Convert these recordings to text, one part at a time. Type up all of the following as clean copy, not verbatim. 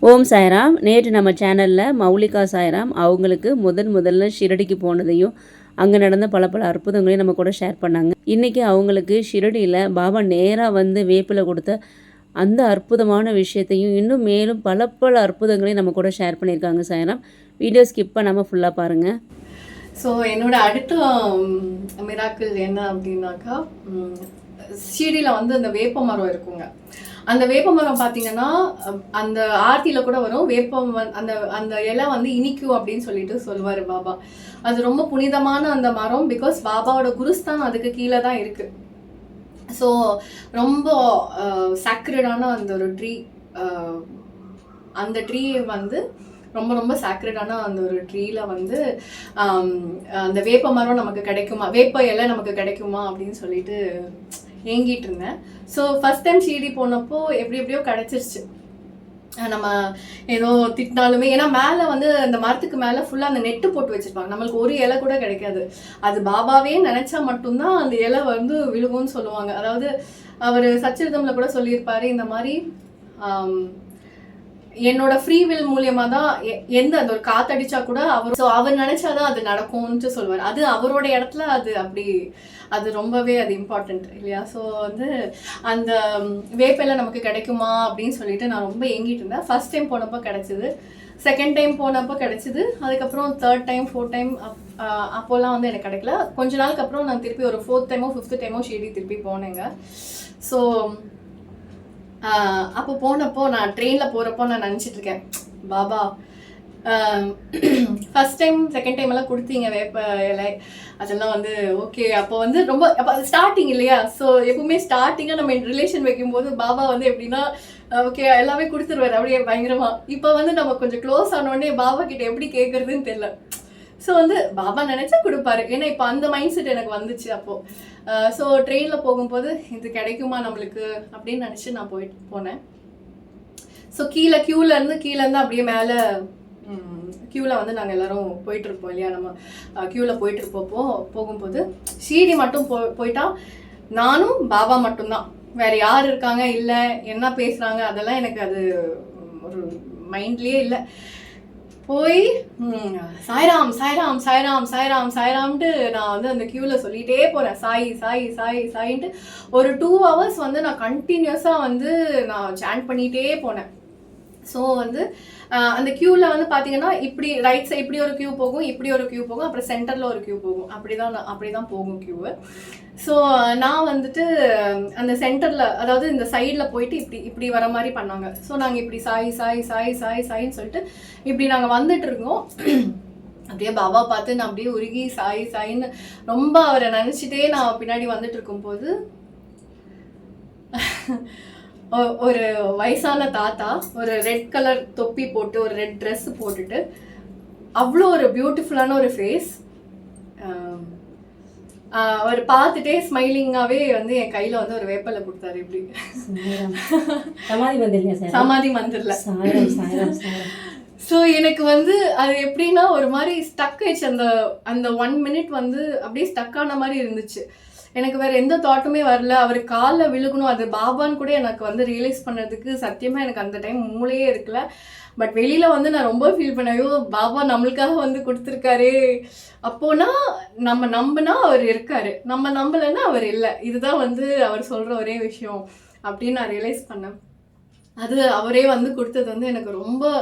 ஓம் சாய்ராம். நேற்று நம்ம சேனலில் மௌலிகா சாய்ராம் அவங்களுக்கு முதல்ல ஷிரடிக்கு போனதையும் அங்கே நடந்த பல அற்புதங்களையும் நம்ம கூட ஷேர் பண்ணாங்க. இன்றைக்கி அவங்களுக்கு ஷிரடியில் பாபா நேராக வந்து வேப்பில் கொடுத்த அந்த அற்புதமான விஷயத்தையும் இன்னும் மேலும் பல அற்புதங்களையும் நம்ம கூட ஷேர் பண்ணியிருக்காங்க சாய்ராம். வீடியோ ஸ்கிப் பண்ணாமல் ஃபுல்லாக பாருங்கள். ஸோ என்னோட அடுத்த மிராக்கிள் என்ன அப்படின்னாக்கா, ஷீடியில் வந்து அந்த வேப்ப மரம் இருக்குங்க. அந்த வேப்ப மரம் பார்த்தீங்கன்னா அந்த ஆர்த்தியில் கூட வரும். வேப்பம் அந்த அந்த இலை வந்து இனிக்கும் அப்படின்னு சொல்லிட்டு சொல்லுவார் பாபா. அது ரொம்ப புனிதமான அந்த மரம். பிகாஸ் பாபாவோட குருஸ்தான் அதுக்கு கீழே தான் இருக்கு. ஸோ ரொம்ப சாக்ரடான அந்த ஒரு ட்ரீ. அந்த ட்ரீ வந்து ரொம்ப ரொம்ப சாக்ரடான அந்த ஒரு ட்ரீல வந்து அந்த வேப்ப மரம் நமக்கு கிடைக்குமா, வேப்ப இலை நமக்கு கிடைக்குமா அப்படின்னு சொல்லிட்டு ஏங்கிட்டு இருந்தேன். ஸோ ஃபர்ஸ்ட் டைம் ஷீடி போனப்போ எப்படியோ கிடைச்சிருச்சு. நம்ம ஏதோ திட்டினாலுமே, ஏன்னா மேலே வந்து அந்த மரத்துக்கு மேலே ஃபுல்லாக அந்த நெட்டு போட்டு வச்சிருப்பாங்க. நம்மளுக்கு ஒரு இலை கூட கிடைக்காது. அது பாபாவே நினைச்சா மட்டும்தான் அந்த இலை வந்து விழுகும்னு சொல்லுவாங்க. அதாவது அவர் சச்சரிதம்ல கூட சொல்லியிருப்பாரு, இந்த மாதிரி என்னோட ஃப்ரீ வில் மூலியமா தான் எந்த அந்த ஒரு காத்தடிச்சா கூட அவர் நினைச்சாதான் அது நடக்கும்னு சொல்லுவார். அது அவரோட இடத்துல அது அப்படி, அது ரொம்பவே அது இம்பார்ட்டன்ட் இல்லையா? ஸோ வந்து அந்த வேப்பிலை நமக்கு கிடைக்குமா அப்படின்னு சொல்லிட்டு நான் ரொம்ப ஏங்கிட்டு இருந்தேன். ஃபர்ஸ்ட் டைம் போனப்போ கிடைச்சிது, செகண்ட் டைம் போனப்போ கிடைச்சிது, அதுக்கப்புறம் தேர்ட் டைம் ஃபோர்த் டைம் அப்போல்லாம் வந்து எனக்கு கிடைக்கல. கொஞ்ச நாளுக்கு அப்புறம் நான் திருப்பி ஒரு ஃபோர்த் டைமோ ஃபிஃப்த் டைமோ ஷீடி திருப்பி போனேங்க. ஸோ அப்போ போனப்போ நான் ட்ரெயினில் போகிறப்போ நான் நினச்சிட்டு இருக்கேன், Baba first time second time எல்லாம் கொடுத்தீங்க வேப்ப இலை, அதெல்லாம் வந்து ஓகே. அப்போ வந்து ரொம்ப அப்போ அது ஸ்டார்டிங் இல்லையா? ஸோ எப்பவுமே ஸ்டார்டிங்காக நம்ம ரிலேஷன் வைக்கும்போது பாபா வந்து எப்படின்னா ஓகே எல்லாமே கொடுத்துருவாரு அப்படியே பயங்கரமாக. இப்போ வந்து நம்ம கொஞ்சம் க்ளோஸ் ஆனோடனே பாபா கிட்ட எப்படி கேட்குறதுன்னு தெரியல. ஸோ வந்து பாபா நினச்சா கொடுப்பாரு. ஏன்னா இப்போ அந்த மைண்ட் செட் எனக்கு வந்துச்சு அப்போது. ஸோ ட்ரெயினில் போகும்போது இது கிடைக்குமா நம்மளுக்கு அப்படின்னு நினச்சி நான் போனேன். ஸோ கீழேருந்து அப்படியே மேலே க்யூவில் வந்து நாங்கள் எல்லோரும் போயிட்டுருப்போம் இல்லையா? நம்ம க்யூவில் போகும்போது ஷீடி மட்டும் போயிட்டா நானும் பாபா மட்டும்தான், வேறு யார் இருக்காங்க இல்லை என்ன பேசுகிறாங்க அதெல்லாம் எனக்கு அது ஒரு மைண்ட்லேயே இல்லை. போய் சாய்ராம் சாய்ராம் சாய்ராம் சாய்ராம் சாய்ராம்ட்டு நான் வந்து அந்த க்யூவில் சொல்லிகிட்டே போகிறேன், சாய் சாய் சாய் சாயின்ட்டு. ஒரு 2 hours வந்து நான் கண்டினியூஸாக வந்து நான் சாண்ட் பண்ணிகிட்டே போனேன். ஸோ வந்து அந்த க்யூவில் வந்து பார்த்தீங்கன்னா இப்படி ரைட் சைட் இப்படி ஒரு க்யூ போகும், இப்படி ஒரு க்யூ போகும், அப்புறம் சென்டரில் ஒரு க்யூ போகும், அப்படி தான் போகும் க்யூவு. ஸோ நான் வந்துட்டு அந்த சென்டரில், அதாவது இந்த சைடில் போயிட்டு இப்படி வர மாதிரி பண்ணாங்க. ஸோ நாங்கள் இப்படி சாய் சாய் சாய் சாய் சாயின்னு சொல்லிட்டு இப்படி நாங்கள் வந்துட்டு இருக்கோம். அப்படியே பாபா பார்த்து நான் அப்படியே உருகி சாய் சாயின்னு ரொம்ப அவரை நினச்சிட்டே நான் பின்னாடி வந்துட்டு இருக்கும்போது ஒரு வயசான தாத்தா ஒரு ரெட் கலர் தொப்பி போட்டு ஒரு ரெட் ட்ரெஸ் போட்டுட்டு அவ்வளோ ஒரு பியூட்டிஃபுல்லான ஒரு ஃபேஸ், அவர் பார்த்துட்டே ஸ்மைலிங்காகவே வந்து என் கையில் வந்து ஒரு வேப்பலை கொடுத்தாரு. இப்படி சமாதி மந்திரில். ஸோ எனக்கு வந்து அது எப்படின்னா ஒரு மாதிரி ஸ்டக் ஆயிடுச்சு. அந்த 1 minute வந்து அப்படியே ஸ்டக் ஆன மாதிரி இருந்துச்சு. எனக்கு வேறு எந்த தாட்டுமே வரல. அவர் காலில் விழுகணும், அது பாபான்னு கூட எனக்கு வந்து ரியலைஸ் பண்ணுறதுக்கு சத்தியமாக எனக்கு அந்த டைம் மூளையே இருக்கல. பட் வெளியில் வந்து நான் ரொம்ப ஃபீல் பண்ணேன், ஐயோ பாபா நம்மளுக்காக வந்து கொடுத்துருக்காரு. அப்போனா நம்ம நம்பினா அவர் இருக்காரு, நம்ம நம்பலைன்னா அவர் இல்லை. இதுதான் வந்து அவர் சொல்கிற ஒரே விஷயம் அப்படின்னு நான் ரியலைஸ் பண்ணேன். அது அவரே வந்து கொடுத்தது வந்து எனக்கு ரொம்ப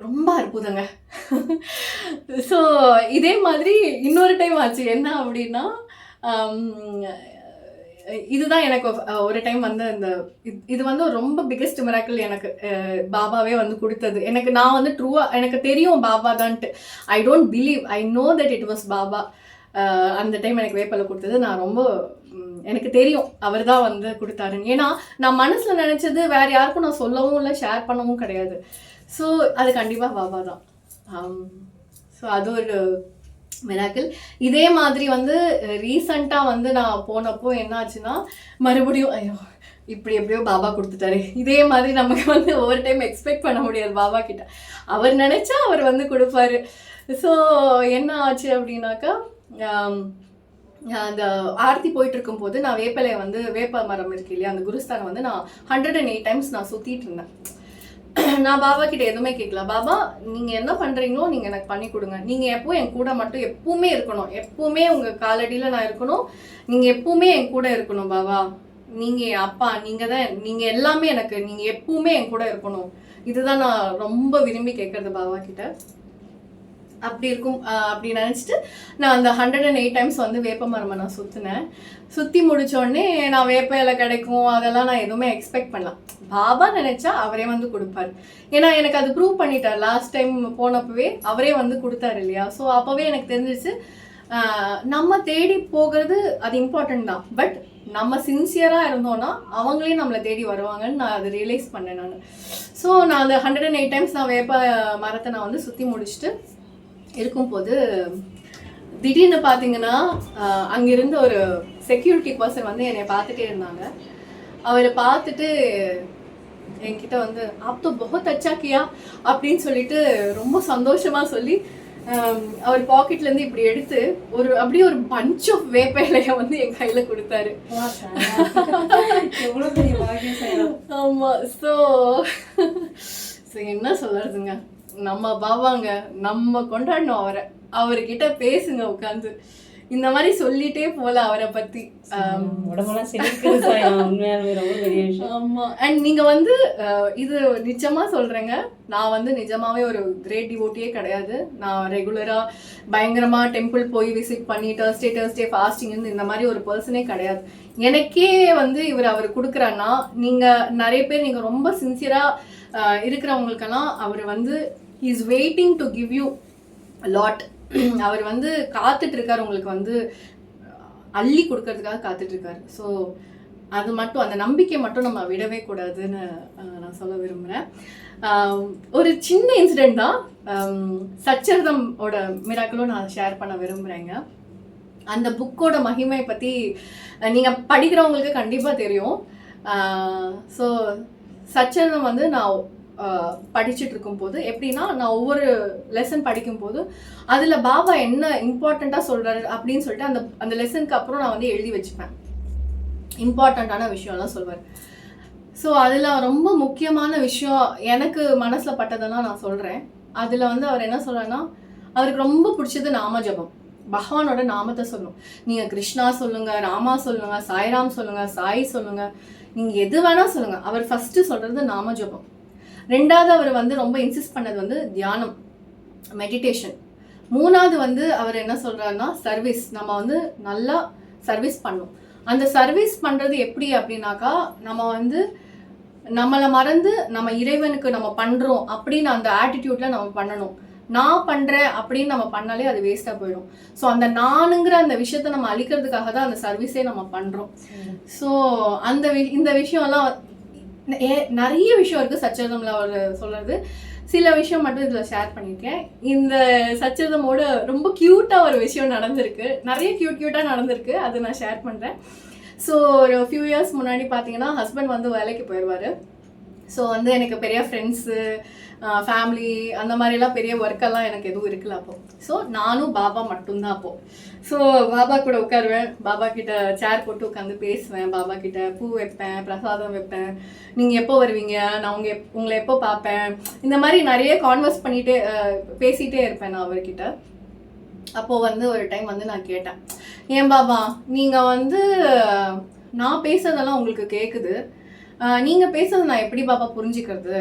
ரொம்ப அற்புதங்க. ஸோ இதே மாதிரி இன்னொரு டைம் ஆச்சு. என்ன அப்படின்னா இதுதான் எனக்கு ஒரு டைம் வந்து இது வந்து ரொம்ப பிக்கெஸ்ட் மிராக்கிள் எனக்கு பாபாவே வந்து கொடுத்தது. நான் வந்து ட்ரூவாக எனக்கு தெரியும் பாபா தான்ட்டு. I don't believe, I know that it was Baba. அந்த டைம் எனக்கு வேப்பலை கொடுத்தது நான் ரொம்ப எனக்கு தெரியும் அவர் தான் வந்து கொடுத்தாருன்னு. ஏன்னா நான் மனசில் நினச்சது வேறு யாருக்கும் நான் சொல்லவும் இல்லை, ஷேர் பண்ணவும் கிடையாது. ஸோ அது கண்டிப்பாக பாபா தான். ஸோ அது ஒரு மிராக்கிள். இதே மாதிரி வந்து ரீசண்டாக வந்து நான் போனப்போ என்ன ஆச்சுன்னா, மறுபடியும் ஐயோ இப்படி எப்படியோ பாபா கொடுத்துட்டாரு. இதே மாதிரி நமக்கு வந்து ஒவ்வொரு டைம் எக்ஸ்பெக்ட் பண்ண முடியாது பாபா கிட்ட. அவர் நினச்சா அவர் வந்து கொடுப்பாரு. ஸோ என்ன ஆச்சு அப்படின்னாக்கா, அந்த ஆர்த்தி போயிட்டு இருக்கும்போது நான் வேப்ப மரம் இருக்கு இல்லையா, அந்த குருஸ்தானை வந்து நான் 108 times நான் சுற்றிட்டு இருந்தேன். நான் பாபா கிட்ட எதுவுமே கேட்கல. பாபா நீங்கள் என்ன பண்ணுறீங்களோ நீங்கள் எனக்கு பண்ணி கொடுங்க. நீங்கள் எப்பவும் என் கூட மட்டும் எப்பவுமே இருக்கணும். எப்பவுமே உங்கள் காலடியில் நான் இருக்கணும். நீங்கள் எப்பவுமே என் கூட இருக்கணும் பாபா. நீங்கள் என் அப்பா, நீங்கள் எல்லாமே எனக்கு. நீங்கள் எப்பவுமே என் கூட இருக்கணும். இதுதான் நான் ரொம்ப விரும்பி கேட்கறது பாபா கிட்ட. அப்படி இருக்கும். அப்படி நினச்சிட்டு நான் அந்த 108 டைம்ஸ் வந்து வேப்ப மரமை நான் சுற்றினேன். சுற்றி முடித்தோடனே நான் வேப்ப இலை கிடைக்கும் அதெல்லாம் நான் எதுவுமே எக்ஸ்பெக்ட் பண்ணலாம். பாபா நினச்சா அவரே வந்து கொடுப்பார். ஏன்னா எனக்கு அது ப்ரூவ் பண்ணிட்டார். லாஸ்ட் டைம் போனப்பவே அவரே வந்து கொடுத்தாரு இல்லையா. ஸோ அப்போவே எனக்கு தெரிஞ்சிச்சு நம்ம தேடி போகிறது அது இம்பார்ட்டன்ட் தான். பட் நம்ம சின்சியராக இருந்தோன்னா அவங்களே நம்மளை தேடி வருவாங்கன்னு நான் அதை ரியலைஸ் பண்ணேன் நான். ஸோ நான் அந்த 108 டைம்ஸ் நான் வேப்ப மரத்தை நான் வந்து சுற்றி முடிச்சுட்டு இருக்கும்போது திடீர்னு பார்த்தீங்கன்னா அங்கிருந்து ஒரு செக்யூரிட்டி பர்சன் வந்து என்னை பார்த்துட்டே இருந்தாங்க. அவரை பார்த்துட்டு என்கிட்ட வந்து ஆப் தோ பஹுத் அச்சா கியா அப்படின்னு சொல்லிட்டு ரொம்ப சந்தோஷமாக சொல்லி அவர் பாக்கெட்லேருந்து இப்படி எடுத்து அப்படியே ஒரு பஞ்ச் ஆஃப் வேப்ப இலையை வந்து என் கையில் கொடுத்தாரு. ஆமாம். ஸோ என்ன சொல்கிறதுங்க, நம்ம பாபாங்க, நம்ம கொண்டாடணும் அவரை. அவர்கிட்ட பேசுங்க உட்காந்து. இந்த மாதிரி சொல்லிட்டே போல அவரை பத்தி. ஆமா. அண்ட் நீங்க வந்து இது நிஜமா சொல்றேங்க, நான் வந்து நிஜமாவே ஒரு கிரேட் டிவோட்டியே கிடையாது. நான் ரெகுலரா பயங்கரமா டெம்பிள் போய் விசிட் பண்ணி டர்ஸ்டே ஃபாஸ்டிங் இந்த மாதிரி ஒரு பர்சனே கிடையாது. எனக்கே வந்து அவர் கொடுக்குறான்னா, நீங்க நிறைய பேர் நீங்க ரொம்ப சின்சியரா இருக்கிறவங்களுக்கெல்லாம் அவர் வந்து is waiting to give you lot. அவர் வந்து காத்துட்டு இருக்காரு, உங்களுக்கு வந்து அள்ளி கொடுக்கறதுக்காக காத்துட்டு இருக்காரு. ஸோ அது மட்டும், அந்த நம்பிக்கை மட்டும் நம்ம விடவே கூடாதுன்னு நான் சொல்ல விரும்புகிறேன். ஒரு சின்ன இன்சிடென்ட் தான், சச்சரிதமோட மிராக்களும் நான் ஷேர் பண்ண விரும்புகிறேங்க. அந்த புக்கோட மகிமை பற்றி நீங்கள் படிக்கிறவங்களுக்கு கண்டிப்பாக தெரியும். ஸோ சச்சரிதம் வந்து நான் படிச்சுட்டு இருக்கும்போது எப்படின்னா, நான் ஒவ்வொரு லெசன் படிக்கும்போது அதில் பாபா என்ன இம்பார்ட்டண்ட்டாக சொல்கிறாரு அப்படின்னு சொல்லிட்டு அந்த லெசனுக்கு அப்புறம் நான் வந்து எழுதி வச்சுப்பேன். இம்பார்ட்டண்ட்டான விஷயம்லாம் சொல்வார். ஸோ அதில் ரொம்ப முக்கியமான விஷயம் எனக்கு மனசில் பட்டதெல்லாம் நான் சொல்கிறேன். அதில் வந்து அவர் என்ன சொல்கிறாருன்னா, அவருக்கு ரொம்ப பிடிச்சது நாம ஜபம். பகவானோட நாமத்தை சொல்லணும். நீங்கள் கிருஷ்ணா சொல்லுங்கள், ராமா சொல்லுங்கள், சாய்ராம் சொல்லுங்கள், சாய் சொல்லுங்கள், நீங்கள் எது வேணால் சொல்லுங்கள். அவர் ஃபஸ்ட்டு சொல்கிறது நாம ஜபம். ரெண்டாவது அவர் வந்து ரொம்ப இன்சிஸ்ட் பண்ணது வந்து தியானம், மெடிடேஷன். மூணாவது வந்து அவர் என்ன சொல்கிறாருன்னா சர்வீஸ். நம்ம வந்து நல்லா சர்வீஸ் பண்ணணும். அந்த சர்வீஸ் பண்ணுறது எப்படி அப்படின்னாக்கா, நம்ம வந்து நம்மளை மறந்து நம்ம இறைவனுக்கு நம்ம பண்ணுறோம் அப்படின்னு அந்த ஆட்டிடியூட்டில் நம்ம பண்ணணும். நான் பண்ணுறேன் அப்படின்னு நம்ம பண்ணாலே அது வேஸ்ட்டாக போயிடும். ஸோ அந்த நானுங்கிற அந்த விஷயத்த நம்ம அழிக்கிறதுக்காக தான் அந்த சர்வீஸே நம்ம பண்ணுறோம். ஸோ இந்த விஷயம்லாம் நிறைய விஷயம் இருக்குது சச்சரிதமில் அவர் சொல்கிறது. சில விஷயம் மட்டும் இதில் ஷேர் பண்ணியிருக்கேன். இந்த சச்சரிதமோட ரொம்ப க்யூட்டாக ஒரு விஷயம் நடந்திருக்கு. நிறைய க்யூட்டாக நடந்திருக்கு, அது நான் ஷேர் பண்ணுறேன். ஸோ ஒரு ஃபியூ இயர்ஸ் முன்னாடி பார்த்தீங்கன்னா ஹஸ்பண்ட் வந்து வேலைக்கு போயிடுவார். ஸோ வந்து எனக்கு பெரிய ஃப்ரெண்ட்ஸு, ஃபேமிலி அந்த மாதிரிலாம் பெரிய ஒர்க்கெல்லாம் எனக்கு எதுவும் இருக்குல்ல அப்போது. ஸோ நானும் பாபா மட்டும்தான் அப்போது. ஸோ பாபா கூட உட்காருவேன், பாபா கிட்ட சேர் போட்டு உட்காந்து பேசுவேன், பாபா கிட்ட பூ வைப்பேன், பிரசாதம் வைப்பேன், நீங்கள் எப்போ வருவீங்க, நான் உங்களை எப்போ பார்ப்பேன், இந்த மாதிரி நிறைய கான்வர்ஸ் பண்ணிகிட்டே பேசிகிட்டே இருப்பேன் நான் அவர்கிட்ட. அப்போது வந்து ஒரு டைம் வந்து நான் கேட்டேன், ஏன் பாபா நீங்கள் வந்து நான் பேசுறதெல்லாம் உங்களுக்கு கேட்குது, நீங்கள் பேசுறது நான் எப்படி பாபா புரிஞ்சுக்கிறது?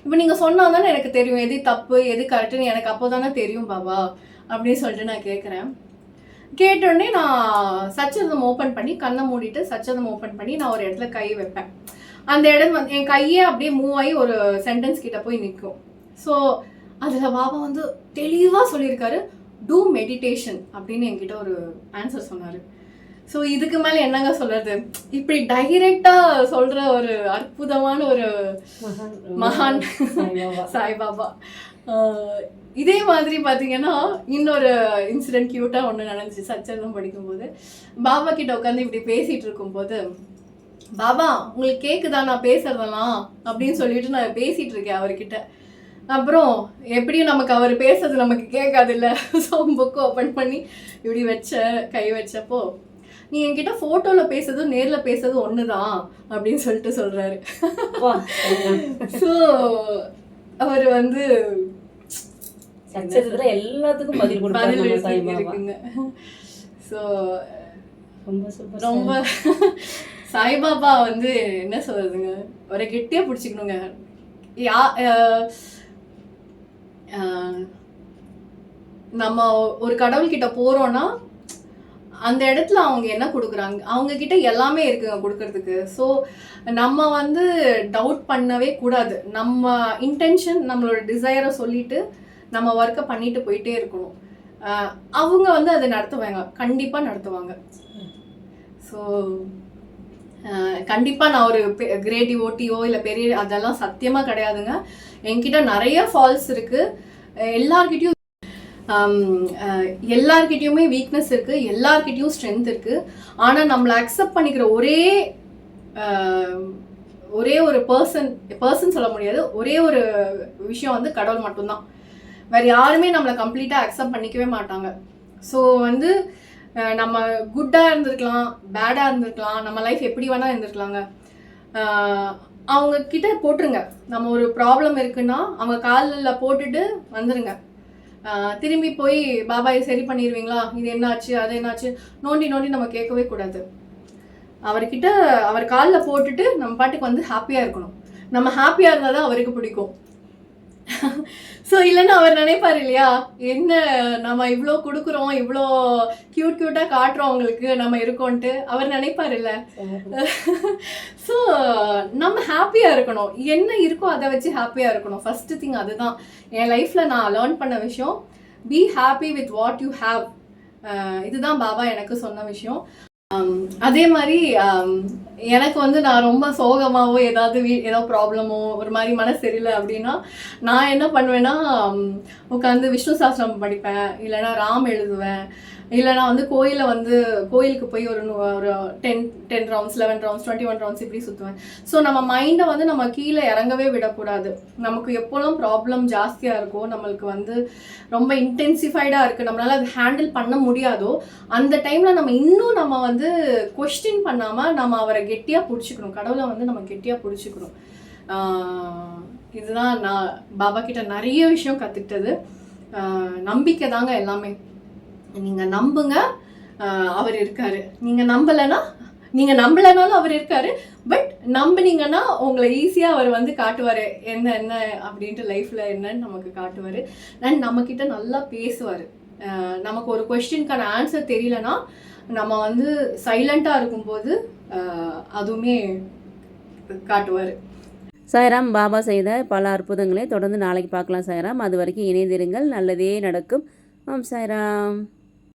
இப்போ நீங்கள் சொன்னால் தானே எனக்கு தெரியும் எது தப்பு எது கரெக்டுன்னு, எனக்கு அப்போ தானே தெரியும் பாபா அப்படின்னு சொல்லிட்டு நான் கேட்குறேன். கேட்டோடனே நான் சச்சரிதம் ஓப்பன் பண்ணி கண்ணை மூடிட்டு சச்சரிதம் ஓப்பன் பண்ணி நான் ஒரு இடத்துல கை வைப்பேன். அந்த இடம் வந்து என் கையே அப்படியே மூவ் ஆகி ஒரு சென்டென்ஸ் கிட்ட போய் நிற்கும். ஸோ அதில் பாபா வந்து தெளிவாக சொல்லியிருக்காரு, டூ மெடிடேஷன் அப்படின்னு என்கிட்ட ஒரு ஆன்சர் சொன்னார். ஸோ இதுக்கு மேலே என்னங்க சொல்கிறது, இப்படி டைரெக்டாக சொல்கிற ஒரு அற்புதமான ஒரு மகான் சாய்பாபா. இதே மாதிரி பார்த்தீங்கன்னா இன்னொரு இன்சிடென்ட் க்யூட்டாக ஒன்று நடந்துச்சு. சச்சரிதம் படிக்கும்போது பாபா கிட்ட உட்காந்து இப்படி பேசிகிட்டு இருக்கும்போது, பாபா உங்களுக்கு கேட்குதா நான் பேசுறதெல்லாம் அப்படின்னு சொல்லிட்டு நான் பேசிகிட்டு இருக்கேன் அவர்கிட்ட. அப்புறம் எப்படியும் நமக்கு அவர் பேசுறது நமக்கு கேட்காது இல்லை. ஸோ புக்கு ஓப்பன் பண்ணி இப்படி கை வச்சப்போ நீ என்கிட்ட ஃபோட்டோவில் பேசுறதும் நேரில் பேசுறதும் ஒன்று தான் அப்படின்னு சொல்லிட்டு சொல்கிறாரு. ஸோ அவர் வந்து எல்லாத்துக்கும் பதில் இருக்குங்க. ஸோ ரொம்ப சாய்பாபா வந்து என்ன சொல்றதுங்க, ஒரு கெட்டியா பிடிச்சிக்கணுங்க. நம்ம ஒரு கடவுள்கிட்ட போறோம்னா அந்த இடத்துல அவங்க என்ன கொடுக்குறாங்க, அவங்க கிட்ட எல்லாமே இருக்குங்க கொடுக்கறதுக்கு. ஸோ நம்ம வந்து டவுட் பண்ணவே கூடாது. நம்ம இன்டென்ஷன், நம்மளோட டிசைரை சொல்லிட்டு நம்ம ஒர்க்கை பண்ணிட்டு போயிட்டே இருக்கணும். அவங்க வந்து அதை நடத்துவாங்க, கண்டிப்பாக நடத்துவாங்க. ஸோ கண்டிப்பாக நான் ஒரு கிரேட் டிவோட்டியோ இல்லை பெரிய அதெல்லாம் சத்தியமாக கிடையாதுங்க. என்கிட்ட நிறைய ஃபால்ஸ் இருக்குது. எல்லார்கிட்டயுமே வீக்னஸ் இருக்குது, எல்லார்கிட்டயும் ஸ்ட்ரென்த் இருக்குது. ஆனால் நம்மளை அக்செப்ட் பண்ணிக்கிற ஒரே ஒரு பர்சன் சொல்ல முடியாது, ஒரே ஒரு விஷயம் வந்து கடவுள் மட்டும்தான். வேறு யாருமே நம்மளை கம்ப்ளீட்டாக அக்செப்ட் பண்ணிக்கவே மாட்டாங்க. ஸோ வந்து நம்ம குட்டாக இருந்திருக்கலாம், பேடாக இருந்திருக்கலாம், நம்ம லைஃப் எப்படி வேணால் இருந்திருக்கலாங்க. அவங்க கிட்ட போட்டுருங்க. நம்ம ஒரு ப்ராப்ளம் இருக்குன்னா அவங்க காலில் போட்டுட்டு வந்துடுங்க. திரும்பி போய் பாபா இது சரி பண்ணிடுவீங்களா, இது என்னாச்சு அது என்னாச்சு நோண்டி நம்ம கேட்கவே கூடாது. அவர்கிட்ட அவர் காலில் போட்டுட்டு நம்ம பாட்டுக்கு வந்து ஹாப்பியாக இருக்கணும். நம்ம ஹாப்பியாக இருந்தால் தான் அவருக்கு பிடிக்கும். ஸோ இல்லைன்னா அவர் நினைப்பார் இல்லையா, என்ன நம்ம இவ்வளோ கொடுக்குறோம், இவ்வளோ க்யூட்டாக காட்டுறோம் அவங்களுக்கு நம்ம இருக்கோன்ட்டு அவர் நினைப்பார் இல்லை. ஸோ நம்ம ஹாப்பியாக இருக்கணும், என்ன இருக்கோ அதை வச்சு ஹாப்பியாக இருக்கணும். ஃபஸ்ட்டு திங் அதுதான் என் லைஃப்பில் நான் லேர்ன் பண்ண விஷயம். Be happy with what you have. இதுதான் பாபா எனக்கு சொன்ன விஷயம். அதே மாதிரி எனக்கு வந்து நான் ரொம்ப சோகமாகவோ ஏதோ ப்ராப்ளமோ ஒரு மாதிரி மனசு சரியில்லை அப்படின்னா நான் என்ன பண்ணுவேன்னா உட்காந்து விஷ்ணு சாஸ்திரம் படிப்பேன், இல்லைனா ராம் எழுதுவேன், இல்லைனா வந்து கோயிலுக்கு போய் ஒரு 10 ரவுண்ட்ஸ் 11 ரவுண்ட்ஸ் 21 ரவுண்ட்ஸ் இப்படி சுற்றுவேன். ஸோ நம்ம மைண்டை வந்து நம்ம கீழே இறங்கவே விடக்கூடாது. நமக்கு எப்போல்லாம் ப்ராப்ளம் ஜாஸ்தியாக இருக்கோ, நம்மளுக்கு வந்து ரொம்ப இன்டென்சிஃபைடாக இருக்குது, நம்மளால் அது ஹேண்டில் பண்ண முடியாதோ, அந்த டைமில் நம்ம வந்து கொஸ்டின் பண்ணாமல் நம்ம அவரை கெட்டியாக பிடிச்சிக்கணும். கடவுளை வந்து நம்ம கெட்டியாக பிடிச்சிக்கணும். இதுதான் நான் பாபா கிட்ட நிறைய விஷயம் கற்றுக்கிட்டது. நம்பிக்கை தாங்க எல்லாமே. நீங்கள் நம்புங்க, அவர் இருக்காரு. நீங்கள் நம்பலைனாலும் அவர் இருக்காரு. பட் நம்பினீங்கன்னா உங்களை ஈஸியாக அவர் வந்து காட்டுவார், என்ன அப்படின்ட்டு லைஃப்பில் என்னன்னு நமக்கு காட்டுவார். அண்ட் நம்மக்கிட்ட நல்லா பேசுவார். நமக்கு ஒரு கொஸ்டினுக்கான ஆன்சர் தெரியலனா நம்ம வந்து சைலண்ட்டாக இருக்கும்போது அதுவுமே காட்டுவார். சாய்ராம், பாபா செய்த பல அற்புதங்களை தொடர்ந்து நாளைக்கு பார்க்கலாம் சாய்ராம். அது வரைக்கும் இணைந்திருங்கள், நல்லதே நடக்கும். ஓம் சாய்ராம்.